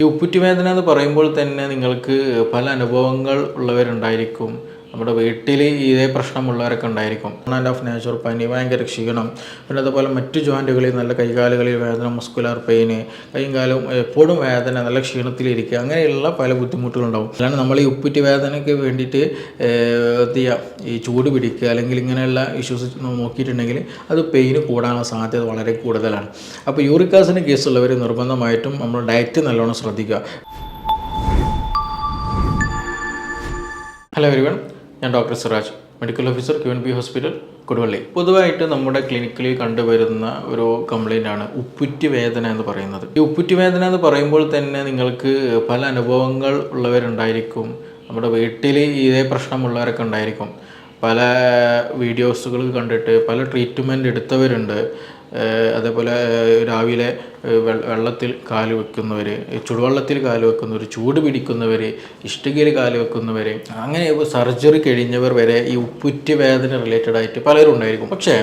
ഈ ഉപ്പുറ്റുവേദന എന്ന് പറയുമ്പോൾ തന്നെ നിങ്ങൾക്ക് പല അനുഭവങ്ങൾ ഉള്ളവരുണ്ടായിരിക്കും. നമ്മുടെ വീട്ടിൽ ഇതേ പ്രശ്നമുള്ളവരൊക്കെ ഉണ്ടായിരിക്കും. ഓഫ് നേച്ചർ പനി, ഭയങ്കര ക്ഷീണം, പിന്നെ അതുപോലെ മറ്റു ജോയിൻറ്റുകളിൽ നല്ല കൈകാലുകളിൽ വേദന, മസ്കുലാർ പെയിന്, കൈയും കാലും എപ്പോഴും വേദന, നല്ല ക്ഷീണത്തിലിരിക്കുക, അങ്ങനെയുള്ള പല ബുദ്ധിമുട്ടുകളുണ്ടാവും. അതാണ് നമ്മൾ ഈ ഉപ്പുറ്റി വേദനയ്ക്ക് വേണ്ടിയിട്ട് എന്ത് ചെയ്യുക, ഈ ചൂട് പിടിക്കുക അല്ലെങ്കിൽ ഇങ്ങനെയുള്ള ഇഷ്യൂസ് നോക്കിയിട്ടുണ്ടെങ്കിൽ അത് പെയിന് കൂടാനുള്ള സാധ്യത വളരെ കൂടുതലാണ്. അപ്പോൾ യൂറിക് ആസിഡ് കേസുള്ളവർ നിർബന്ധമായിട്ടും നമ്മൾ ഡയറ്റ് നല്ലോണം ശ്രദ്ധിക്കുക. ഹലോ എവരിവൺ, ഞാൻ doctor Siraj, medical officer QNB hospital, Koduvally. പൊതുവായിട്ട് നമ്മുടെ ക്ലിനിക്കിൽ കണ്ടുവരുന്ന ഒരു കംപ്ലൈൻ്റ് ആണ് ഉപ്പുറ്റി വേദന എന്ന് പറയുന്നത്. ഈ ഉപ്പുറ്റി വേദന എന്ന് പറയുമ്പോൾ തന്നെ നിങ്ങൾക്ക് പല അനുഭവങ്ങൾ ഉള്ളവരുണ്ടായിരിക്കും. നമ്മുടെ വീട്ടിൽ ഇതേ പ്രശ്നമുള്ളവരൊക്കെ ഉണ്ടായിരിക്കും. പല വീഡിയോസുകൾ കണ്ടിട്ട് പല ട്രീറ്റ്മെൻറ്റ് എടുത്തവരുണ്ട്. അതേപോലെ രാവിലെ വെള്ളത്തിൽ കാല് വെക്കുന്നവർ, ചുടുവെള്ളത്തിൽ കാല് വെക്കുന്നവർ, ചൂട് പിടിക്കുന്നവർ, ഇഷ്ടികയിൽ കാല് വെക്കുന്നവർ, അങ്ങനെ സർജറി കഴിഞ്ഞവർ വരെ ഈ ഉപ്പുറ്റി വേദന റിലേറ്റഡ് ആയിട്ട് പലരും ഉണ്ടായിരിക്കും. പക്ഷേ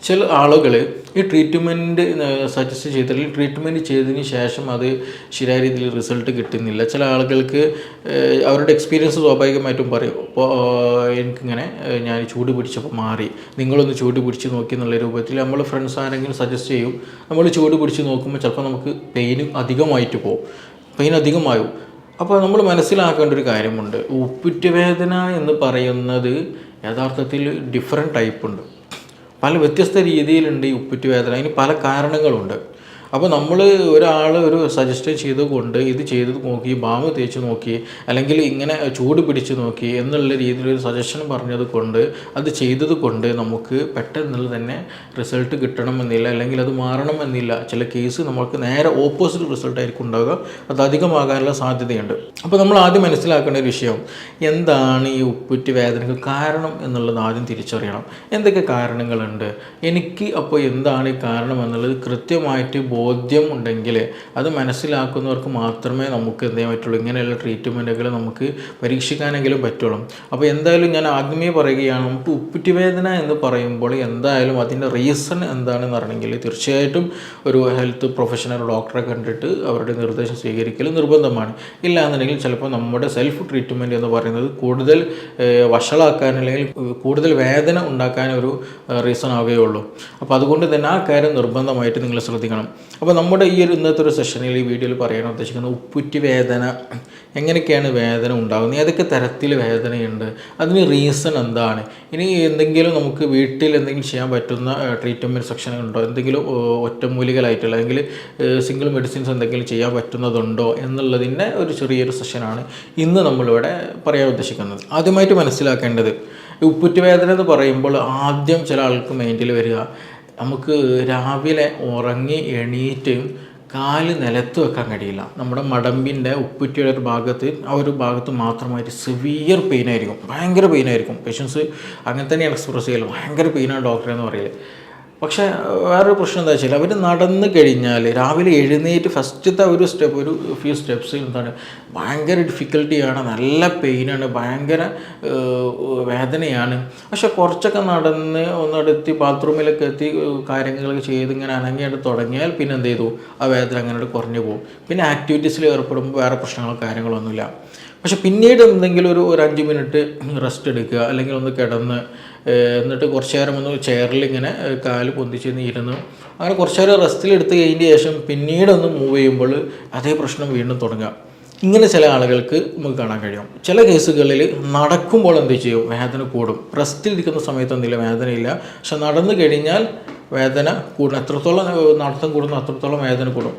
ചില ആളുകൾ ഈ ട്രീറ്റ്മെൻറ്റ് സജസ്റ്റ് ചെയ്തിട്ട് ട്രീറ്റ്മെൻറ്റ് ചെയ്തതിന് ശേഷം അത് ശരിയായ രീതിയിൽ റിസൾട്ട് കിട്ടുന്നില്ല. ചില ആളുകൾക്ക് അവരുടെ എക്സ്പീരിയൻസ് സ്വാഭാവികമായിട്ടും പറയും, ഇപ്പോൾ എനിക്കിങ്ങനെ ഞാൻ ചൂട് പിടിച്ചപ്പോൾ മാറി, നിങ്ങളൊന്ന് ചൂട് പിടിച്ച് നോക്കി എന്നുള്ള രൂപത്തിൽ നമ്മൾ ഫ്രണ്ട്സ് ആരെങ്കിലും സജസ്റ്റ് ചെയ്യും. നമ്മൾ ചൂട് പിടിച്ച് നോക്കുമ്പോൾ ചിലപ്പോൾ നമുക്ക് പെയിൻ അധികമായിട്ട് പോകും, പെയിൻ അധികമാകും. അപ്പോൾ നമ്മൾ മനസ്സിലാക്കേണ്ട ഒരു കാര്യമുണ്ട്, ഉപ്പുറ്റി വേദന എന്ന് പറയുന്നത് യഥാർത്ഥത്തിൽ ഡിഫറെൻറ്റ് ടൈപ്പ് ഉണ്ട്. പല വ്യത്യസ്ത രീതിയിലുണ്ട് ഈ ഉപ്പുറ്റി വേദന. അതിന് പല കാരണങ്ങളുണ്ട്. അപ്പോൾ നമ്മൾ ഒരാൾ ഒരു സജസ്റ്റ് ചെയ്തുകൊണ്ട് ഇത് ചെയ്ത് നോക്കി, ബാമ് തേച്ച് നോക്കി, അല്ലെങ്കിൽ ഇങ്ങനെ ചൂട് പിടിച്ച് നോക്കി എന്നുള്ള രീതിയിലൊരു സജഷൻ പറഞ്ഞത് കൊണ്ട് അത് ചെയ്തത് കൊണ്ട് നമുക്ക് പെട്ടെന്നുള്ള തന്നെ റിസൾട്ട് കിട്ടണമെന്നില്ല, അല്ലെങ്കിൽ അത് മാറണമെന്നില്ല. ചില കേസ് നമുക്ക് നേരെ ഓപ്പോസിറ്റ് റിസൾട്ടായിരിക്കും ഉണ്ടാവുക, അത് അധികമാകാനുള്ള സാധ്യതയുണ്ട്. അപ്പോൾ നമ്മൾ ആദ്യം മനസ്സിലാക്കേണ്ട ഒരു വിഷയം, എന്താണ് ഈ ഉപ്പുറ്റി വേദനയ്ക്ക് കാരണം എന്നുള്ളത് ആദ്യം തിരിച്ചറിയണം. എന്തൊക്കെ കാരണങ്ങളുണ്ട്, എനിക്ക് അപ്പോൾ എന്താണ് ഈ കാരണം എന്നുള്ളത് കൃത്യമായിട്ട് ബോധ്യം ഉണ്ടെങ്കിൽ അത് മനസ്സിലാക്കുന്നവർക്ക് മാത്രമേ നമുക്ക് എന്ത് ചെയ്യാൻ പറ്റുള്ളൂ, ഇങ്ങനെയുള്ള ട്രീറ്റ്മെൻറ്റുകൾ നമുക്ക് പരീക്ഷിക്കാനെങ്കിലും പറ്റുള്ളൂ. അപ്പോൾ എന്തായാലും ഞാൻ ആദ്യമേ പറയുകയാണ്, നമുക്ക് ഉപ്പുറ്റി വേദന എന്ന് പറയുമ്പോൾ എന്തായാലും അതിൻ്റെ റീസൺ എന്താണെന്ന് അറിയണമെങ്കിൽ തീർച്ചയായിട്ടും ഒരു ഹെൽത്ത് പ്രൊഫഷണൽ ഡോക്ടറെ കണ്ടിട്ട് അവരുടെ നിർദ്ദേശം സ്വീകരിക്കൽ നിർബന്ധമാണ്. ഇല്ലാന്നുണ്ടെങ്കിൽ ചിലപ്പോൾ നമ്മുടെ സെൽഫ് ട്രീറ്റ്മെൻറ്റ് എന്ന് പറയുന്നത് കൂടുതൽ വഷളാക്കാൻ അല്ലെങ്കിൽ കൂടുതൽ വേദന ഉണ്ടാക്കാൻ ഒരു റീസൺ ആവുകയുള്ളൂ. അപ്പോൾ അതുകൊണ്ട് തന്നെ ആ കാര്യം നിർബന്ധമായിട്ട് നിങ്ങൾ ശ്രദ്ധിക്കണം. അപ്പോൾ നമ്മുടെ ഈ ഒരു ഇന്നത്തെ ഒരു സെഷനിൽ ഈ വീഡിയോയിൽ പറയാൻ ഉദ്ദേശിക്കുന്നത് ഉപ്പുറ്റി വേദന, എങ്ങനെയൊക്കെയാണ് വേദന ഉണ്ടാകുന്നത്, ഏതൊക്കെ തരത്തിൽ വേദനയുണ്ട്, അതിന് റീസൺ എന്താണ്, ഇനി എന്തെങ്കിലും നമുക്ക് വീട്ടിൽ എന്തെങ്കിലും ചെയ്യാൻ പറ്റുന്ന ട്രീറ്റ്മെൻറ്റ് സെക്ഷൻ ഉണ്ടോ, എന്തെങ്കിലും ഒറ്റമൂലികളായിട്ടുള്ള അല്ലെങ്കിൽ സിംഗിൾ മെഡിസിൻസ് എന്തെങ്കിലും ചെയ്യാൻ പറ്റുന്നതുണ്ടോ എന്നുള്ളതിൻ്റെ ഒരു ചെറിയൊരു സെഷനാണ് ഇന്ന് നമ്മളിവിടെ പറയാൻ ഉദ്ദേശിക്കുന്നത്. ആദ്യമായിട്ട് മനസ്സിലാക്കേണ്ടത്, ഉപ്പുറ്റി വേദന എന്ന് പറയുമ്പോൾ ആദ്യം ചില ആൾക്ക് മൈൻഡിൽ വരിക, നമുക്ക് രാവിലെ ഉറങ്ങി എണീറ്റ് കാല് നിലത്ത് വെക്കാൻ കഴിയില്ല. നമ്മുടെ മടമ്പിൻ്റെ ഉപ്പുറ്റിയുടെ ഒരു ഭാഗത്ത്, ആ ഒരു ഭാഗത്ത് മാത്രമായിട്ട് സിവിയർ പെയിനായിരിക്കും, ഭയങ്കര പെയിനായിരിക്കും. പേഷ്യൻസ് അങ്ങനെ തന്നെയാണ് എക്സ്പ്രസ് ചെയ്യല്, ഭയങ്കര പെയിനാണ് ഡോക്ടറെ എന്ന് പറയല്. പക്ഷേ വേറൊരു പ്രശ്നം എന്താ വെച്ചാൽ, അവർ നടന്ന് കഴിഞ്ഞാൽ രാവിലെ എഴുന്നേറ്റ് ഫസ്റ്റത്തെ ഒരു ഫ്യൂ സ്റ്റെപ്സ് എന്താണ് ഭയങ്കര ഡിഫിക്കൽട്ടിയാണ്, നല്ല പെയിനാണ്, ഭയങ്കര വേദനയാണ്. പക്ഷെ കുറച്ചൊക്കെ നടന്ന് ഒന്നെടുത്ത് ബാത്റൂമിലൊക്കെ എത്തി കാര്യങ്ങളൊക്കെ ചെയ്ത് ഇങ്ങനെ അനങ്ങിയിട്ട് തുടങ്ങിയാൽ പിന്നെ എന്ത് ചെയ്തു, ആ വേദന അങ്ങനെ കുറഞ്ഞു പോകും. പിന്നെ ആക്ടിവിറ്റീസിൽ ഏർപ്പെടുമ്പോൾ വേറെ പ്രശ്നങ്ങളോ കാര്യങ്ങളൊന്നുമില്ല. പക്ഷെ പിന്നീട് എന്തെങ്കിലും ഒരു 5 മിനിറ്റ് റെസ്റ്റ് എടുക്കുക, അല്ലെങ്കിൽ ഒന്ന് കിടന്ന് എന്നിട്ട് കുറച്ച് നേരം ഒന്ന് ചെയറിൽ ഇങ്ങനെ കാല് പൊന്തിച്ച് ഇരുന്ന് അങ്ങനെ കുറച്ച് നേരം റെസ്റ്റിലെടുത്ത് കഴിഞ്ഞതിന് ശേഷം പിന്നീടൊന്ന് മൂവ് ചെയ്യുമ്പോൾ അതേ പ്രശ്നം വീണ്ടും തുടങ്ങുക. ഇങ്ങനെ ചില ആളുകൾക്ക് നമുക്ക് കാണാൻ കഴിയും. ചില കേസുകളിൽ നടക്കുമ്പോൾ എന്ത് ചെയ്യും, വേദന കൂടും. റെസ്റ്റിലിരിക്കുന്ന സമയത്ത് എന്തെങ്കിലും വേദനയില്ല, പക്ഷെ നടന്നു കഴിഞ്ഞാൽ വേദന കൂടും. എത്രത്തോളം നടത്തം കൂടുന്നു അത്രത്തോളം വേദന കൂടും.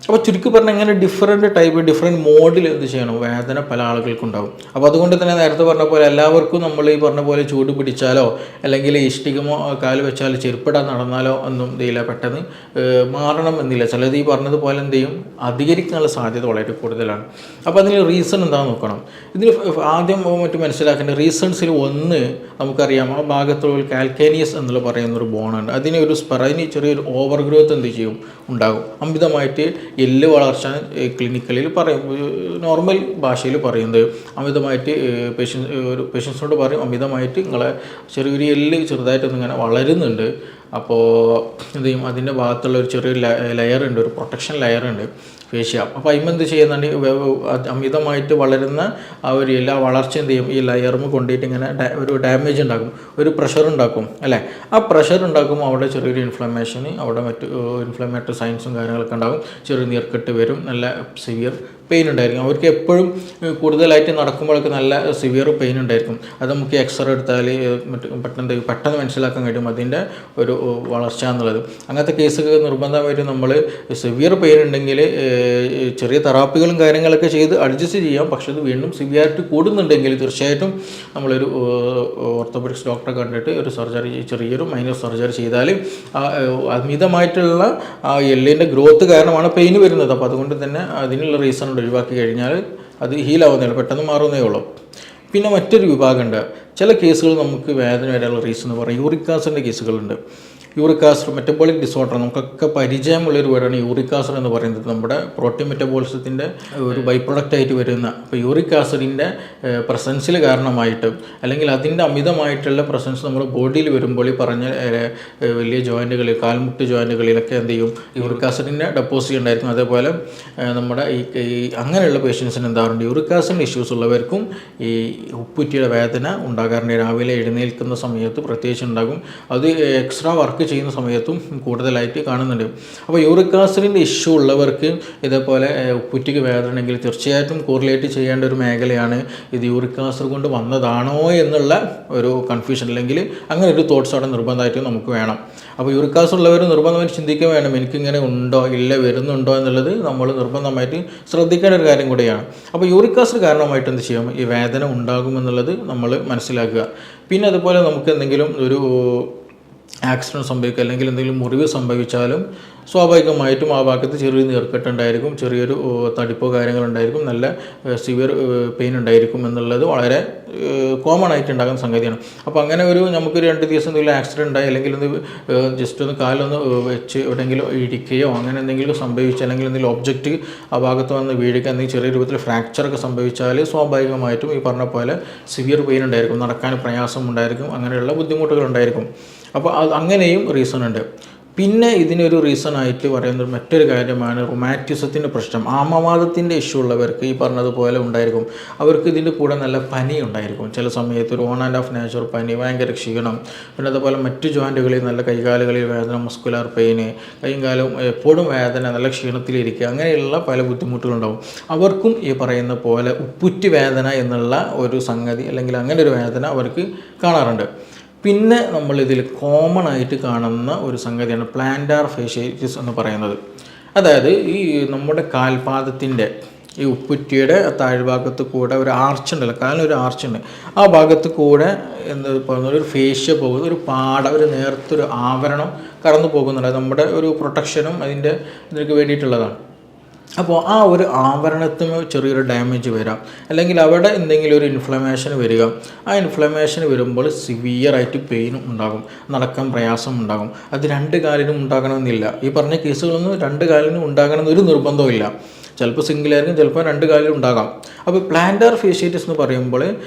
അപ്പോൾ ചുരുക്കി പറഞ്ഞാൽ ഇങ്ങനെ ഡിഫറെൻറ്റ് മോഡിൽ എന്ത് ചെയ്യണം, വേദന പല ആളുകൾക്കുണ്ടാകും. അപ്പോൾ അതുകൊണ്ട് തന്നെ നേരത്തെ പറഞ്ഞ പോലെ എല്ലാവർക്കും നമ്മൾ ഈ പറഞ്ഞ പോലെ ചൂട് പിടിച്ചാലോ അല്ലെങ്കിൽ ഇഷ്ടികമോ കാല് വെച്ചാലോ ചെരുപ്പിടാൻ നടന്നാലോ ഒന്നും എന്തില്ല പെട്ടെന്ന് മാറണം എന്നില്ല. ചിലത് ഈ പറഞ്ഞതുപോലെ എന്ത് ചെയ്യും, അധികരിക്കാനുള്ള സാധ്യത വളരെ കൂടുതലാണ്. അപ്പോൾ അതിന് റീസൺ എന്താണെന്ന് നോക്കണം. ഇതിന് ആദ്യം മനസ്സിലാക്കേണ്ട റീസൺസിൽ ഒന്ന് നമുക്കറിയാം, ആ ഭാഗത്തുള്ള കാൽക്കേനിയസ് എന്നുള്ള പറയുന്നൊരു ബോണുണ്ട്. അതിന് ചെറിയൊരു ഓവർ ഗ്രോത്ത് എന്ത് ചെയ്യും, ഉണ്ടാകും. അമിതമായിട്ട് എല്ല് വളർച്ച ക്ലിനിക്കലിൽ പറയും, നോർമൽ ഭാഷയിൽ പറയുന്നത് അമിതമായിട്ട് പേഷ്യൻസിനോട് പറയും, അമിതമായിട്ട് നിങ്ങളെ ചെറിയൊരു എല്ല് ചെറുതായിട്ടൊന്നും ഇങ്ങനെ വളരുന്നുണ്ട്, അപ്പോൾ എന്ത് ചെയ്യും, അതിൻ്റെ ഭാഗത്തുള്ള ഒരു ചെറിയൊരു ലെയറുണ്ട്, ഒരു പ്രൊട്ടക്ഷൻ ലെയറുണ്ട്. ഫേഷ്യ. അപ്പോൾ അതിമെന്ത് ചെയ്യുന്നുണ്ട്, അമിതമായിട്ട് വളരുന്ന ആ ഒരു എല്ലാ വളർച്ച എന്ത് ചെയ്യും, ഈ ലെയർമ് കൊണ്ടിട്ട് ഇങ്ങനെ ഒരു ഡാമേജ് ഉണ്ടാക്കും, ഒരു പ്രഷർ ഉണ്ടാക്കും അല്ലേ. ആ പ്രഷർ ഉണ്ടാക്കുമ്പോൾ അവിടെ ചെറിയൊരു ഇൻഫ്ലമേഷന്, അവിടെ മറ്റ് ഇൻഫ്ലമേറ്ററി സൈൻസും കാര്യങ്ങളൊക്കെ ഉണ്ടാകും, ചെറിയ നീർക്കെട്ട് വരും, നല്ല സിവിയർ പെയിൻ ഉണ്ടായിരിക്കും. അവർക്ക് എപ്പോഴും കൂടുതലായിട്ട് നടക്കുമ്പോഴൊക്കെ നല്ല സിവിയർ പെയിൻ ഉണ്ടായിരിക്കും. അത് നമുക്ക് എക്സ്റേ എടുത്താൽ പെട്ടെന്ന് മനസ്സിലാക്കാൻ കഴിയും അതിൻ്റെ ഒരു വളർച്ച എന്നുള്ളത്. അങ്ങനത്തെ കേസൊക്കെ നിർബന്ധമായിട്ട് നമ്മൾ സിവിയർ പെയിൻ ഉണ്ടെങ്കിൽ ചെറിയ തെറാപ്പികളും കാര്യങ്ങളൊക്കെ ചെയ്ത് അഡ്ജസ്റ്റ് ചെയ്യാം. പക്ഷേ അത് വീണ്ടും സിവിയറിറ്റി കൂടുന്നുണ്ടെങ്കിൽ തീർച്ചയായിട്ടും നമ്മളൊരു ഓർത്തോപെഡിക്സ് ഡോക്ടറെ കണ്ടിട്ട് ഒരു സർജറി, ചെറിയൊരു മൈനർ സർജറി ചെയ്താൽ അമിതമായിട്ടുള്ള ആ എല്ലിൻ്റെ ഗ്രോത്ത് കാരണമാണ് പെയിൻ വരുന്നത്. അപ്പോൾ അതുകൊണ്ട് തന്നെ അതിനുള്ള റീസൺ ഒഴിവാക്കി കഴിഞ്ഞാൽ അത് ഹീലാവുന്നേ, പെട്ടെന്ന് മാറുന്നേ ഉള്ളൂ. പിന്നെ മറ്റൊരു വിഭാഗമുണ്ട്, ചില കേസുകൾ നമുക്ക് വേദന വരാനുള്ള റീസൺ എന്ന് പറയുന്നത് യൂറിക് ആസിഡിൻ്റെ കേസുകളുണ്ട്. യൂറിക് ആസിഡ് മെറ്റബോളിക് ഡിസോർഡർ, നമുക്കൊക്കെ പരിചയമുള്ളൊരു വേർഡാണ് യൂറിക് ആസിഡ് എന്ന് പറയുന്നത്. നമ്മുടെ പ്രോട്ടീൻ മെറ്റബോളിസത്തിൻ്റെ ഒരു ബൈ പ്രൊഡക്റ്റ് ആയിട്ട് വരുന്ന, ഇപ്പോൾ യൂറിക് ആസിഡിൻ്റെ പ്രസൻസിൽ കാരണമായിട്ട് അല്ലെങ്കിൽ അതിൻ്റെ അമിതമായിട്ടുള്ള പ്രസൻസ് നമ്മുടെ ബോഡിയിൽ വരുമ്പോൾ ഈ പറഞ്ഞ വലിയ ജോയിൻറ്റുകളിൽ, കാൽമുട്ട് ജോയിൻറ്റുകളിലൊക്കെ എന്ത് ചെയ്യും, യൂറിക് ആസിഡിൻ്റെ ഡെപ്പോസിറ്റ് ഉണ്ടായിരിക്കും. അതേപോലെ നമ്മുടെ ഈ അങ്ങനെയുള്ള പേഷ്യൻസിന് എന്താറുണ്ട്, യൂറിക് ആസിഡിൻ്റെ ഇഷ്യൂസ് ഉള്ളവർക്കും ഈ ഉപ്പുറ്റിയുടെ വേദന ഉണ്ടാകാറുണ്ട്. രാവിലെ എഴുന്നേൽക്കുന്ന സമയത്ത് പ്രത്യേകിച്ച് ഉണ്ടാകും. അത് എക്സ്ട്രാ വർക്ക് ചെയ്യുന്ന സമയത്തും കൂടുതലായിട്ട് കാണുന്നുണ്ട്. അപ്പോൾ യൂറിക് ആസിഡിൻ്റെ ഇഷ്യൂ ഉള്ളവർക്ക് ഇതേപോലെ ഉപ്പുറ്റിക്ക് വേദന ഉണ്ടെങ്കിൽ തീർച്ചയായിട്ടും കോറിലേറ്റ് ചെയ്യേണ്ട ഒരു മേഖലയാണ് ഇത് യൂറിക് ആസിഡ് കൊണ്ട് വന്നതാണോ എന്നുള്ള ഒരു കൺഫ്യൂഷൻ, അല്ലെങ്കിൽ അങ്ങനെ ഒരു തോട്ട്സ് അവിടെ നിർബന്ധമായിട്ടും നമുക്ക് വേണം. അപ്പോൾ യൂറിക് ആസിഡ് ഉള്ളവർ നിർബന്ധമായിട്ട് ചിന്തിക്കുക വേണം, എനിക്കിങ്ങനെ ഉണ്ടോ ഇല്ല വരുന്നുണ്ടോ എന്നുള്ളത് നമ്മൾ നിർബന്ധമായിട്ട് ശ്രദ്ധിക്കേണ്ട ഒരു കാര്യം കൂടിയാണ്. അപ്പോൾ യൂറിക് ആസിഡ് കാരണമായിട്ട് എന്ത് ചെയ്യാം, ഈ വേദന ഉണ്ടാകുമെന്നുള്ളത് നമ്മൾ മനസ്സിലാക്കുക. പിന്നെ അതുപോലെ നമുക്ക് എന്തെങ്കിലും ഒരു ആക്സിഡൻറ്റ് സംഭവിക്കുക അല്ലെങ്കിൽ എന്തെങ്കിലും മുറിവ് സംഭവിച്ചാലും സ്വാഭാവികമായിട്ടും ആ ഭാഗത്ത് ചെറിയൊരു നീർക്കെട്ടുണ്ടായിരിക്കും, ചെറിയൊരു തടിപ്പോ കാര്യങ്ങളുണ്ടായിരിക്കും, നല്ല സിവിയർ പെയിൻ ഉണ്ടായിരിക്കും എന്നുള്ളത് വളരെ കോമൺ ആയിട്ട് ഉണ്ടാകുന്ന സംഗതിയാണ്. അപ്പോൾ അങ്ങനെ ഒരു നമുക്ക് 2 ദിവസം എന്തെങ്കിലും ആക്സിഡൻറ്റ് ഉണ്ടായി അല്ലെങ്കിൽ ജസ്റ്റ് ഒന്ന് കാലൊന്ന് വെച്ച് എവിടെയെങ്കിലും ഇടിക്കുകയോ അങ്ങനെ എന്തെങ്കിലും സംഭവിച്ചാൽ, അല്ലെങ്കിൽ എന്തെങ്കിലും ഒബ്ജക്റ്റ് ആ ഭാഗത്ത് വന്ന് വീഴുക, എന്തെങ്കിലും ചെറിയ രൂപത്തിൽ ഫ്രാക്ചറൊക്കെ സംഭവിച്ചാൽ സ്വാഭാവികമായിട്ടും ഈ പറഞ്ഞ പോലെ സിവിയർ പെയിൻ ഉണ്ടായിരിക്കും, നടക്കാൻ പ്രയാസം ഉണ്ടായിരിക്കും, അങ്ങനെയുള്ള ബുദ്ധിമുട്ടുകൾ ഉണ്ടായിരിക്കും. അപ്പോൾ അങ്ങനെയും റീസൺ ഉണ്ട്. പിന്നെ ഇതിനൊരു റീസണായിട്ട് പറയുന്നത് മറ്റൊരു കാര്യമാണ് റൊമാറ്റിസത്തിൻ്റെ പ്രശ്നം. ആമവാദത്തിൻ്റെ ഇഷ്യൂ ഉള്ളവർക്ക് ഈ പറഞ്ഞതുപോലെ ഉണ്ടായിരിക്കും. അവർക്ക് ഇതിൻ്റെ കൂടെ നല്ല പനി ഉണ്ടായിരിക്കും, ചില സമയത്ത് ഒരു ഓൺ ആൻഡ് ഓഫ് നേച്ചർ പനി, ഭയങ്കര ക്ഷീണം, പിന്നെ അതുപോലെ മറ്റു ജോയിൻറ്റുകളിൽ നല്ല കൈകാലുകളിൽ വേദന, മസ്കുലാർ പെയിന്, കൈയും കാലും എപ്പോഴും വേദന, നല്ല ക്ഷീണത്തിലിരിക്കുക, അങ്ങനെയുള്ള പല ബുദ്ധിമുട്ടുകളുണ്ടാവും. അവർക്കും ഈ പറയുന്ന പോലെ ഉപ്പുറ്റി വേദന എന്നുള്ള ഒരു സംഗതി അല്ലെങ്കിൽ അങ്ങനെ ഒരു വേദന അവർക്ക് കാണാറുണ്ട്. പിന്നെ നമ്മളിതിൽ കോമൺ ആയിട്ട് കാണുന്ന ഒരു സംഗതിയാണ് പ്ലാന്റാർ ഫേഷ്യേറ്റിസ് എന്ന് പറയുന്നത്. അതായത് ഈ നമ്മുടെ കാൽപാദത്തിൻ്റെ ഈ ഉപ്പുറ്റിയുടെ താഴ്ഭാഗത്ത് കൂടെ ഒരു ആർച്ച് ഉണ്ടല്ലോ, കാലിനൊരു ആർച്ചുണ്ട്, ആ ഭാഗത്ത് കൂടെ എന്താ പറയുന്നത് ഒരു ഫേഷ്യ പോകുന്ന ഒരു പാട, ഒരു നേർത്തൊരു ആവരണം കടന്നു പോകുന്നുണ്ട്. നമ്മുടെ ഒരു പ്രൊട്ടക്ഷനും ഇതിനൊക്കെ വേണ്ടിയിട്ടുള്ളതാണ്. അപ്പോൾ ആ ഒരു ആവരണത്തിന് ചെറിയൊരു ഡാമേജ് വരാം, അല്ലെങ്കിൽ അവിടെ എന്തെങ്കിലും ഒരു ഇൻഫ്ലമേഷൻ വരിക. ആ ഇൻഫ്ലമേഷൻ വരുമ്പോൾ സിവിയറായിട്ട് പെയിനും ഉണ്ടാകും, നടക്കാൻ പ്രയാസം ഉണ്ടാകും. അത് 2 കാലിനും ഉണ്ടാകണമെന്നില്ല. ഈ പറഞ്ഞ കേസുകളൊന്നും 2 കാലിനും ഉണ്ടാകണമെന്നൊരു നിർബന്ധമില്ല. ചിലപ്പോൾ സിംഗിളായിരിക്കും, ചിലപ്പോൾ 2 കാലിലും ഉണ്ടാകാം. അപ്പോൾ പ്ലാന്റാർ ഫേഷ്യേറ്റിസ് എന്ന് പറയുമ്പോൾ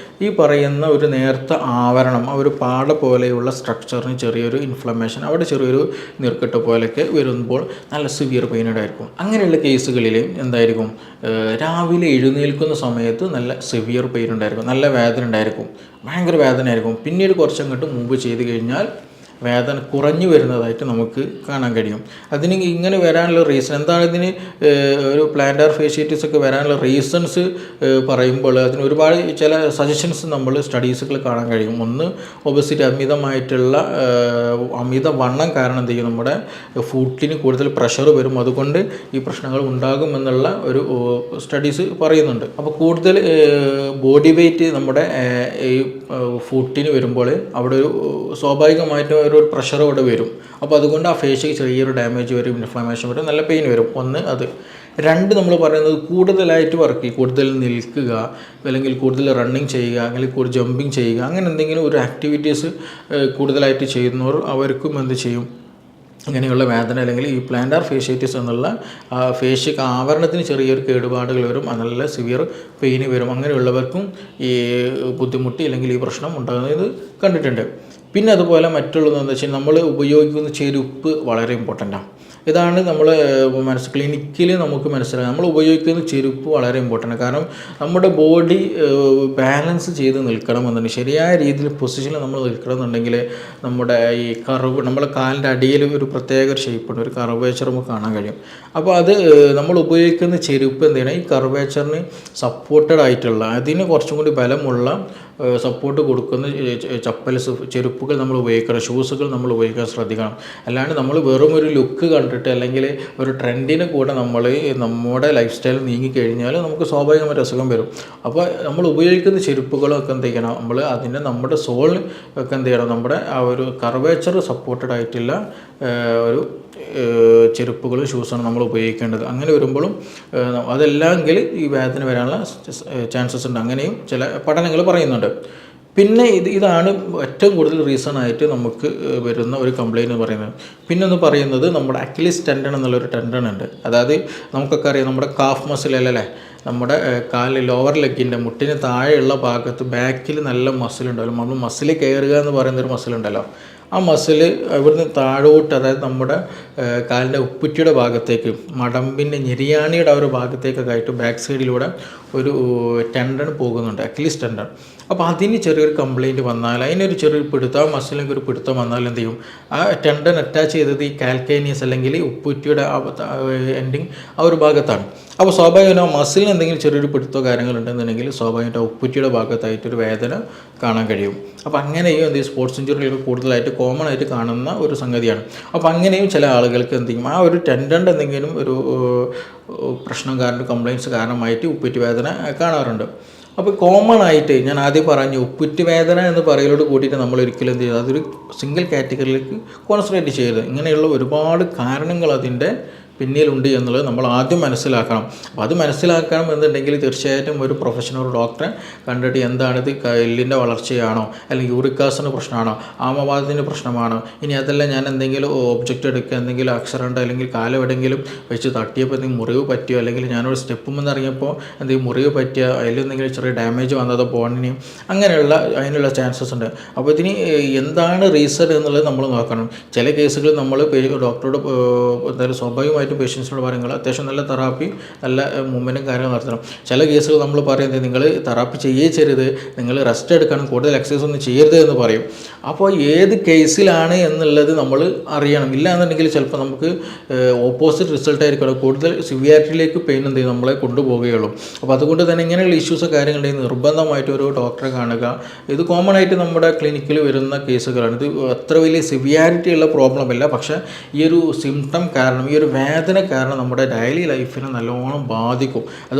ഈ പറയുന്ന ഒരു നേർത്ത ആവരണം, ആ ഒരു പാട പോലെയുള്ള സ്ട്രക്ചറിന് ചെറിയൊരു ഇൻഫ്ലമേഷൻ, അവിടെ ചെറിയൊരു നീർക്കെട്ട് പോലെയൊക്കെ വരുമ്പോൾ നല്ല സിവിയർ പെയിൻ ഉണ്ടായിരിക്കും. അങ്ങനെയുള്ള കേസുകളിൽ എന്തായിരിക്കും, രാവിലെ എഴുന്നേൽക്കുന്ന സമയത്ത് നല്ല സിവിയർ പെയിൻ ഉണ്ടായിരിക്കും, നല്ല വേദന ഉണ്ടായിരിക്കും, ഭയങ്കര വേദന ആയിരിക്കും. പിന്നീട് കുറച്ചങ്ങോട്ട് മുമ്പ് ചെയ്ത് കഴിഞ്ഞാൽ വേദന കുറഞ്ഞു വരുന്നതായിട്ട് നമുക്ക് കാണാൻ കഴിയും. അതിന് ഇങ്ങനെ വരാനുള്ള റീസൺ എന്താണ്, ഇതിന് ഒരു പ്ലാന്റാർ ഫേഷ്യേറ്റിസ് ഒക്കെ വരാനുള്ള റീസൺസ് പറയുമ്പോൾ അതിന് ഒരുപാട് ചില സജഷൻസ് നമ്മൾ സ്റ്റഡീസുകൾ കാണാൻ കഴിയും. ഒന്ന്, ഒബസിറ്റി, അമിത വണ്ണം കാരണം എന്ത് ചെയ്യും, നമ്മുടെ ഫുഡിന് കൂടുതൽ പ്രഷർ വരും, അതുകൊണ്ട് ഈ പ്രശ്നങ്ങൾ ഉണ്ടാകുമെന്നുള്ള ഒരു സ്റ്റഡീസ് പറയുന്നുണ്ട്. അപ്പോൾ കൂടുതൽ ബോഡി വെയ്റ്റ് നമ്മുടെ ഈ ഫുഡിന് വരുമ്പോൾ അവിടെ ഒരു സ്വാഭാവികമായിട്ടും ഒരു പ്രഷർ അവിടെ വരും. അപ്പോൾ അതുകൊണ്ട് ആ ഫേഷ്യക്ക് ചെറിയൊരു ഡാമേജ് വരും, ഇൻഫ്ലമേഷൻ വരും, നല്ല പെയിൻ വരും. ഒന്ന് അത്. 2 നമ്മൾ പറയുന്നത് കൂടുതലായിട്ട് വർക്ക് ചെയ്യുക, കൂടുതൽ നിൽക്കുക, അല്ലെങ്കിൽ കൂടുതൽ റണ്ണിങ് ചെയ്യുക, അല്ലെങ്കിൽ കൂടുതൽ ജമ്പിങ് ചെയ്യുക, അങ്ങനെ എന്തെങ്കിലും ഒരു ആക്ടിവിറ്റീസ് കൂടുതലായിട്ട് ചെയ്യുന്നവർ അവർക്കും എന്ത് ചെയ്യും, ഇങ്ങനെയുള്ള വേദന അല്ലെങ്കിൽ ഈ പ്ലാന്റാർ ഫേഷ്യേറ്റിസ് എന്നുള്ള ഫേഷ്യക്ക് ആവരണത്തിന് ചെറിയൊരു കേടുപാടുകൾ വരും, നല്ല സിവിയർ പെയിന് വരും. അങ്ങനെയുള്ളവർക്കും ഈ ബുദ്ധിമുട്ട് അല്ലെങ്കിൽ ഈ പ്രശ്നം ഉണ്ടാകുന്നത് കണ്ടിട്ടുണ്ട്. പിന്നെ അതുപോലെ മറ്റുള്ളതെന്ന് വെച്ചാൽ നമ്മൾ ഉപയോഗിക്കുന്ന ചെരുപ്പ് വളരെ ഇമ്പോർട്ടൻ്റാണ്. ഇതാണ് നമ്മൾ ക്ലിനിക്കിൽ നമുക്ക് മനസ്സിലാക്കാം. നമ്മൾ ഉപയോഗിക്കുന്ന ചെരുപ്പ് വളരെ ഇമ്പോർട്ടൻ്റ്. കാരണം നമ്മുടെ ബോഡി ബാലൻസ് ചെയ്ത് നിൽക്കണമെന്നുണ്ടെങ്കിൽ, ശരിയായ രീതിയിൽ പൊസിഷനിൽ നമ്മൾ നിൽക്കണമെന്നുണ്ടെങ്കിൽ, നമ്മുടെ ഈ കർവ്, നമ്മുടെ കാലിൻ്റെ അടിയിൽ ഒരു പ്രത്യേക ഒരു ഷേപ്പുണ്ട്, ഒരു കർവേച്ചർ നമുക്ക് കാണാൻ കഴിയും. അപ്പോൾ അത് നമ്മൾ ഉപയോഗിക്കുന്ന ചെരുപ്പ് എന്ത് ചെയ്യണം, ഈ കർവേച്ചറിന് സപ്പോർട്ടഡ് ആയിട്ടുള്ള, അതിന് കുറച്ചും കൂടി ബലമുള്ള സപ്പോർട്ട് കൊടുക്കുന്ന ചെരുപ്പുകൾ നമ്മൾ ഉപയോഗിക്കണം, ഷൂസുകൾ നമ്മൾ ഉപയോഗിക്കാൻ ശ്രദ്ധിക്കണം. അല്ലാണ്ട് നമ്മൾ വെറും ഒരു ലുക്ക് കണ്ടിട്ട് അല്ലെങ്കിൽ ഒരു ട്രെൻഡിന് കൂടെ നമ്മുടെ ലൈഫ് സ്റ്റൈൽ നീങ്ങിക്കഴിഞ്ഞാൽ നമുക്ക് സ്വാഭാവികമായിട്ട് അസുഖം വരും. അപ്പോൾ നമ്മൾ ഉപയോഗിക്കുന്ന ചെരുപ്പുകളൊക്കെ എന്ത് ചെയ്യണം, നമ്മുടെ സോളിന് ഒക്കെ എന്ത് ചെയ്യണം, നമ്മുടെ ആ ഒരു കർവേച്ചർ സപ്പോർട്ടഡ് ആയിട്ടുള്ള ഒരു ചെരുപ്പുകളും ഷൂസാണ് നമ്മൾ ഉപയോഗിക്കേണ്ടത്. അങ്ങനെ വരുമ്പോഴും അതല്ലെങ്കിൽ ഈ വേദന വരാനുള്ള ചാൻസസ് ഉണ്ട്. അങ്ങനെയും ചില പഠനങ്ങൾ പറയുന്നുണ്ട്. പിന്നെ ഇതാണ് ഏറ്റവും കൂടുതൽ റീസൺ ആയിട്ട് നമുക്ക് വരുന്ന ഒരു കംപ്ലയിൻറ്റ് എന്ന് പറയുന്നത്. പിന്നെ ഒന്ന് പറയുന്നത് നമ്മുടെ അക്ലിസ് ടെൻഡൺ എന്നുള്ളൊരു ടെൻഡൺ ഉണ്ട്. അതായത് നമുക്കൊക്കെ അറിയാം, നമ്മുടെ കാഫ് മസിൽ അല്ലേ, നമ്മുടെ ലോവർ ലെഗിൻ്റെ മുട്ടിന് താഴെയുള്ള ഭാഗത്ത് ബാക്കിൽ നല്ല മസിലുണ്ടല്ലോ, നമ്മൾ മസിൽ കയറുക എന്ന് പറയുന്നൊരു മസിലുണ്ടല്ലോ, ആ മസിൽ ഇവിടുന്ന് താഴോട്ട്, അതായത് നമ്മുടെ കാലിൻ്റെ ഉപ്പുറ്റിയുടെ ഭാഗത്തേക്ക്, മടമ്പിൻ്റെ ഞെരിയാണിയുടെ ആ ഒരു ഭാഗത്തേക്കൊക്കെ ആയിട്ട് ബാക്ക് സൈഡിലൂടെ ഒരു ടെൻഡൺ പോകുന്നുണ്ട്, അക്ലിസ് ടെൻഡൺ. അപ്പോൾ അതിന് ചെറിയൊരു കംപ്ലയിൻറ്റ് വന്നാൽ, അതിനൊരു ചെറിയൊരു പിടുത്തം, മസിലിനൊക്കെ ഒരു പിടുത്തം വന്നാൽ എന്ത് ചെയ്യും, ആ ടെൻഡൺ അറ്റാച്ച് ചെയ്തത് ഈ കാൽക്കേനിയസ് അല്ലെങ്കിൽ ഉപ്പുറ്റിയുടെ എൻഡിങ് ആ ഒരു ഭാഗത്താണ്. അപ്പോൾ സ്വാഭാവികമായും മസിലിന് എന്തെങ്കിലും ചെറിയൊരു പിടുത്തോ കാര്യങ്ങളുണ്ടെന്നുണ്ടെങ്കിൽ സ്വാഭാവികമായിട്ട് ആയിട്ടും ഭാഗത്തായിട്ടൊരു വേദന കാണാൻ കഴിയും. അപ്പോൾ അങ്ങനെയും എന്ത് ചെയ്യും, സ്പോർട്സ് ഇഞ്ചുറികൾ കൂടുതലായിട്ട് കോമൺ ആയിട്ട് കാണുന്ന ഒരു സംഗതിയാണ്. അപ്പോൾ അങ്ങനെയും ചില ആളുകൾക്ക് എന്ത് ചെയ്യും, ആ ഒരു ടെൻഡൻ്റെ എന്തെങ്കിലും ഒരു പ്രശ്നം കാരണം, കംപ്ലയിൻറ്റ്സ് കാരണമായിട്ട് ഉപ്പുറ്റി വേദന കാണാറുണ്ട്. അപ്പോൾ കോമൺ ആയിട്ട് ഞാൻ ആദ്യം പറഞ്ഞു, ഉപ്പുറ്റി വേദന എന്ന് പറയലോട് കൂടിയിട്ട് നമ്മൾ ഒരിക്കലും എന്ത് ചെയ്യുക, അതൊരു സിംഗിൾ കാറ്റഗറിയിലേക്ക് കോൺസെൻട്രേറ്റ് ചെയ്യരുത്. ഇങ്ങനെയുള്ള ഒരുപാട് കാരണങ്ങൾ അതിൻ്റെ പിന്നിലുണ്ട് എന്നുള്ളത് നമ്മൾ ആദ്യം മനസ്സിലാക്കണം. അപ്പോൾ അത് മനസ്സിലാക്കണം എന്നുണ്ടെങ്കിൽ തീർച്ചയായിട്ടും ഒരു പ്രൊഫഷണൽ ഡോക്ടറെ കണ്ടിട്ട് എന്താണിത്, എല്ലിൻ്റെ വളർച്ചയാണോ, അല്ലെങ്കിൽ യൂറിക് ആസിഡിൻ്റെ പ്രശ്നമാണോ, ആമവാദത്തിൻ്റെ പ്രശ്നമാണോ, ഇനി അതല്ല ഞാൻ എന്തെങ്കിലും ഒബ്ജക്റ്റ് എടുക്കുക, എന്തെങ്കിലും അക്ഷരമുണ്ടോ, അല്ലെങ്കിൽ കാലെവിടെയെങ്കിലും വെച്ച് തട്ടിയപ്പോൾ എന്തെങ്കിലും മുറിവ് പറ്റിയോ, അല്ലെങ്കിൽ ഞാനൊരു സ്റ്റെപ്പും ഇറങ്ങിയപ്പോൾ എന്തെങ്കിലും മുറിവ് പറ്റിയോ, അതിലെന്തെങ്കിലും ചെറിയ ഡാമേജ് വന്നതോ ബോണിന്, അതിനുള്ള ചാൻസസ് ഉണ്ട്. അപ്പോൾ ഇതിന് എന്താണ് റീസൺ എന്നുള്ളത് നമ്മൾ നോക്കണം. ചില കേസുകൾ നമ്മൾ ഡോക്ടറോട് എന്തായാലും സ്വാഭാവികമായി പേഷ്യൻസിനോട് പറയുന്നത് അത്യാവശ്യം നല്ല തെറാപ്പി, നല്ല മൂവ്മെൻറ്റും കാര്യങ്ങൾ നടത്തണം. ചില കേസുകൾ നമ്മൾ പറയുന്നത് നിങ്ങൾ തെറാപ്പി ചെയ്യരുത്, നിങ്ങൾ റെസ്റ്റ് എടുക്കണം, കൂടുതൽ എക്സസൈസ് ഒന്നും ചെയ്യരുത് എന്ന് പറയും. അപ്പോൾ ഏത് കേസിലാണ് എന്നുള്ളത് നമ്മൾ അറിയണം. ഇല്ല എന്നുണ്ടെങ്കിൽ ചിലപ്പോൾ നമുക്ക് ഓപ്പോസിറ്റ് റിസൾട്ട് ആയിരിക്കും, കൂടുതൽ സിവിയാരിറ്റിയിലേക്ക് പെയിൻ എന്ത് ചെയ്യും നമ്മളെ കൊണ്ടുപോവുകയുള്ളൂ. അപ്പോൾ അതുകൊണ്ട് തന്നെ ഇങ്ങനെയുള്ള ഇഷ്യൂസ് കാര്യങ്ങളുണ്ടെങ്കിൽ നിർബന്ധമായിട്ട് ഒരു ഡോക്ടറെ കാണുക. ഇത് കോമൺ ആയിട്ട് നമ്മുടെ ക്ലിനിക്കിൽ വരുന്ന കേസുകളാണ്. ഇത് അത്ര വലിയ സിവിയാരിറ്റി ഉള്ള പ്രോബ്ലം അല്ല, പക്ഷേ ഈ ഒരു സിംറ്റം കാരണം, ഈ ഒരു വേദന കാരണം നമ്മുടെ ഡെയിലി ലൈഫിനെ നല്ലോണം ബാധിക്കും. അത്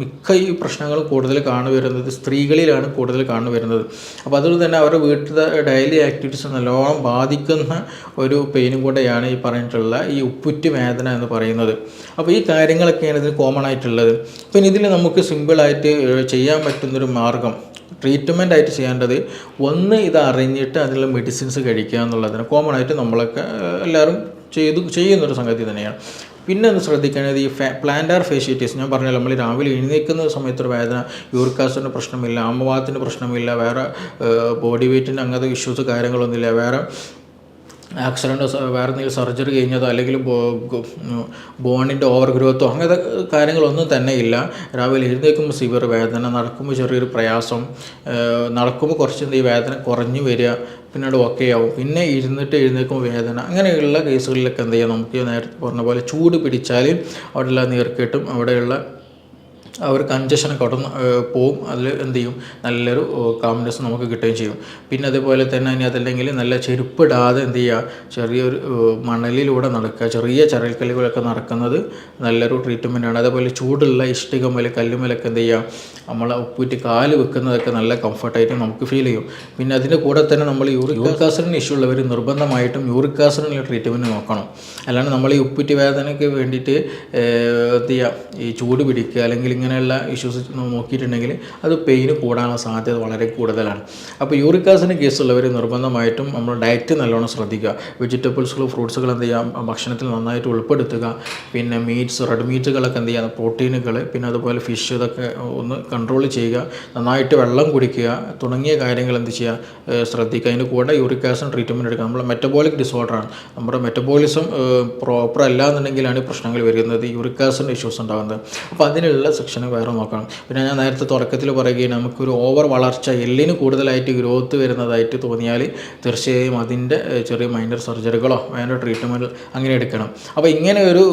മിക്ക ഈ പ്രശ്നങ്ങളും കൂടുതൽ കാണുവരുന്നത് സ്ത്രീകളിലാണ് കൂടുതൽ കാണുവരുന്നത്. അപ്പോൾ അതുകൊണ്ട് തന്നെ അവരുടെ വീട്ടിലെ ഡെയിലി ആക്ടിവിറ്റീസ് നല്ലോണം ബാധിക്കുന്ന ഒരു പെയിനും കൂടെയാണ് ഈ പറഞ്ഞിട്ടുള്ള ഈ ഉപ്പുറ്റി വേദന എന്ന് പറയുന്നത്. അപ്പോൾ ഈ കാര്യങ്ങളൊക്കെയാണ് ഇതിന് കോമൺ ആയിട്ടുള്ളത്. പിന്നെ ഇതിൽ നമുക്ക് സിമ്പിളായിട്ട് ചെയ്യാൻ പറ്റുന്നൊരു മാർഗം, ട്രീറ്റ്മെൻ്റ് ആയിട്ട് ചെയ്യേണ്ടത്, ഒന്ന് ഇത് അറിഞ്ഞിട്ട് അതിനുള്ള മെഡിസിൻസ് കഴിക്കുക എന്നുള്ളതിന് കോമൺ ആയിട്ട് നമ്മളൊക്കെ എല്ലാവരും ചെയ്യുന്നൊരു സംഗതി തന്നെയാണ്. പിന്നെ ഒന്ന് ശ്രദ്ധിക്കേണ്ടത് ഈ പ്ലാന്റാർ ഫേഷ്യേറ്റീസ്, ഞാൻ പറഞ്ഞല്ലോ, നമ്മൾ രാവിലെ എഴുന്നേൽക്കുന്ന സമയത്തൊരു വേദന, യൂറിക് ആസിഡിൻ്റെ പ്രശ്നമില്ല, ആമവാദത്തിൻ്റെ പ്രശ്നമില്ല, വേറെ ബോഡി വെയ്റ്റിൻ്റെ അങ്ങനത്തെ ഇഷ്യൂസ് കാര്യങ്ങളൊന്നുമില്ല, വേറെ ആക്സിഡൻറ്റോ വേറെ എന്തെങ്കിലും സർജറി കഴിഞ്ഞതോ അല്ലെങ്കിൽ ബോണിൻ്റെ ഓവർ ഗ്രോത്തോ അങ്ങനത്തെ കാര്യങ്ങളൊന്നും തന്നെ ഇല്ല. രാവിലെ എഴുന്നേൽക്കുമ്പോൾ സിവിയർ വേദന, നടക്കുമ്പോൾ ചെറിയൊരു പ്രയാസം, നടക്കുമ്പോൾ കുറച്ച് ഈ വേദന കുറഞ്ഞു വരിക, പിന്നീട് ഓക്കെ ആവും, പിന്നെ എഴുന്നേൽക്കുമ്പോൾ വേദന, അങ്ങനെയുള്ള കേസുകളിലൊക്കെ എന്ത് ചെയ്യാം, നമുക്ക് നേരത്തെ പറഞ്ഞ പോലെ ചൂട് പിടിച്ചാൽ അവിടെയുള്ള നീർക്കെട്ടും അവിടെയുള്ള ആ ഒരു കൺജഷനൊക്കെ അവിടെ പോവും. അതിൽ എന്ത് ചെയ്യും, നല്ലൊരു കാംനെസ് നമുക്ക് കിട്ടുകയും ചെയ്യും. പിന്നെ അതേപോലെ തന്നെ ഇനി അതല്ലെങ്കിൽ നല്ല ചെരുപ്പിടാതെ എന്ത് ചെയ്യുക, ചെറിയൊരു മണലിലൂടെ നടക്കുക, ചെറിയ ചരൽക്കല്ലുകളൊക്കെ നടക്കുന്നത് നല്ലൊരു ട്രീറ്റ്മെൻറ്റാണ്. അതേപോലെ ചൂടുള്ള ഇഷ്ടികമേൽ കല്ലുമേലൊക്കെ എന്ത് ചെയ്യുക, നമ്മൾ ഉപ്പൂറ്റി കാല് വെക്കുന്നതൊക്കെ നല്ല കംഫർട്ടായിട്ട് നമുക്ക് ഫീൽ ചെയ്യും. പിന്നെ അതിൻ്റെ കൂടെ തന്നെ നമ്മൾ യൂറിക് ആസിഡിന് ഇഷ്യൂ ഉള്ളവർ നിർബന്ധമായിട്ടും യൂറിക് ആസിഡിനുള്ള ട്രീറ്റ്മെൻറ്റ് നോക്കണം. അല്ലാണ്ട് നമ്മൾ ഈ ഉപ്പൂറ്റി വേദനയ്ക്ക് വേണ്ടിയിട്ട് എന്ത് ചെയ്യുക, ഈ ചൂട് പിടിക്കുക അല്ലെങ്കിൽ ഇങ്ങനെ ഇങ്ങനെയുള്ള ഇഷ്യൂസ് നോക്കിയിട്ടുണ്ടെങ്കിൽ അത് പെയിന് കൂടാനുള്ള സാധ്യത വളരെ കൂടുതലാണ്. അപ്പോൾ യൂറിക് ആസിഡിൻ്റെ കേസുള്ളവർ നിർബന്ധമായിട്ടും നമ്മൾ ഡയറ്റ് നല്ലോണം ശ്രദ്ധിക്കുക. വെജിറ്റബിൾസുകൾ ഫ്രൂട്ട്സുകൾ എന്ത് ചെയ്യാം ഭക്ഷണത്തിൽ നന്നായിട്ട് ഉൾപ്പെടുത്തുക. പിന്നെ മീറ്റ്സ് റെഡ് മീറ്റുകളൊക്കെ എന്ത് ചെയ്യുക പ്രോട്ടീനുകൾ പിന്നെ അതുപോലെ ഫിഷ് ഇതൊക്കെ ഒന്ന് കൺട്രോൾ ചെയ്യുക. നന്നായിട്ട് വെള്ളം കുടിക്കുക തുടങ്ങിയ കാര്യങ്ങൾ എന്ത് ചെയ്യുക ശ്രദ്ധിക്കുക. അതിൻ്റെ കൂടെ യൂറിക് ആസിഡ് ട്രീറ്റ്മെൻറ്റ് എടുക്കുക. നമ്മുടെ മെറ്റബോളിക് ഡിസോർഡറാണ്, നമ്മുടെ മെറ്റബോളിസം പ്രോപ്പർ അല്ല എന്നുണ്ടെങ്കിലാണ് പ്രശ്നങ്ങൾ വരുന്നത്, യൂറിക് ആസിഡിൻ്റെ ഇഷ്യൂസ് ഉണ്ടാകുന്നത്. അപ്പോൾ അതിനുള്ള സെക്ഷന് വേറെ നോക്കണം. പിന്നെ ഞാൻ നേരത്തെ തുടക്കത്തിൽ പറയുകയും നമുക്കൊരു ഓവർ വളർച്ച എല്ലിന് കൂടുതലായിട്ട് ഗ്രോത്ത് വരുന്നതായിട്ട് തോന്നിയാൽ തീർച്ചയായും അതിൻ്റെ ചെറിയ മൈനർ സർജറികളോ അതിൻ്റെ ട്രീറ്റ്മെൻറ്റ് അങ്ങനെ എടുക്കണം. അപ്പോൾ ഇങ്ങനെ ഒരു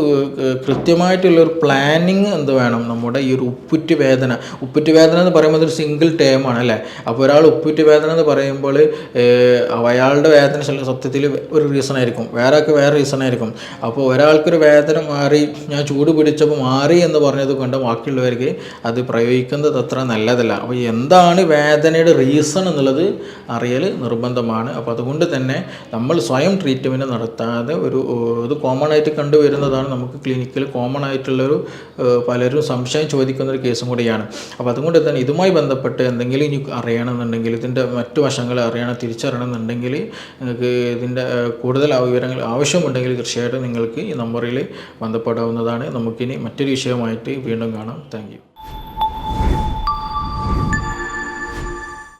കൃത്യമായിട്ടുള്ളൊരു പ്ലാനിങ് എന്ത് വേണം. നമ്മുടെ ഈ ഒരു ഉപ്പുറ്റ് വേദന എന്ന് പറയുമ്പോൾ അതൊരു സിംഗിൾ ടേമാണ് അല്ലേ. അപ്പോൾ ഒരാൾ ഉപ്പുറ്റ് വേദന എന്ന് പറയുമ്പോൾ അയാളുടെ വേദന സത്യത്തിൽ ഒരു റീസൺ ആയിരിക്കും, വേറെ റീസൺ ആയിരിക്കും. അപ്പോൾ ഒരാൾക്കൊരു വേദന മാറി ഞാൻ ചൂട് പിടിച്ചപ്പോൾ മാറി എന്ന് പറഞ്ഞത് കൊണ്ട് ബാക്കിയുള്ളവർക്ക് അത് പ്രയോഗിക്കുന്നത് അത്ര നല്ലതല്ല. അപ്പോൾ എന്താണ് വേദനയുടെ റീസൺ എന്നുള്ളത് അറിയൽ നിർബന്ധമാണ്. അപ്പോൾ അതുകൊണ്ട് തന്നെ നമ്മൾ സ്വയം ട്രീറ്റ്മെൻറ്റ് നടത്താതെ ഇത് കോമൺ ആയിട്ട് കണ്ടുവരുന്നതാണ്. നമുക്ക് ക്ലിനിക്കിൽ കോമൺ ആയിട്ടുള്ളൊരു പലരും സംശയം ചോദിക്കുന്നൊരു കേസും കൂടിയാണ്. അപ്പോൾ അതുകൊണ്ട് തന്നെ ഇതുമായി ബന്ധപ്പെട്ട് എന്തെങ്കിലും ഇനി അറിയണമെന്നുണ്ടെങ്കിൽ ഇതിൻ്റെ മറ്റു വശങ്ങൾ തിരിച്ചറിയണമെന്നുണ്ടെങ്കിൽ നിങ്ങൾക്ക് ഇതിൻ്റെ കൂടുതൽ വിവരങ്ങൾ ആവശ്യമുണ്ടെങ്കിൽ തീർച്ചയായിട്ടും നിങ്ങൾക്ക് ഈ നമ്പറിൽ ബന്ധപ്പെടാവുന്നതാണ്. നമുക്കിനി മറ്റൊരു വിഷയമായിട്ട് വീണ്ടും കാണാം. Thank you.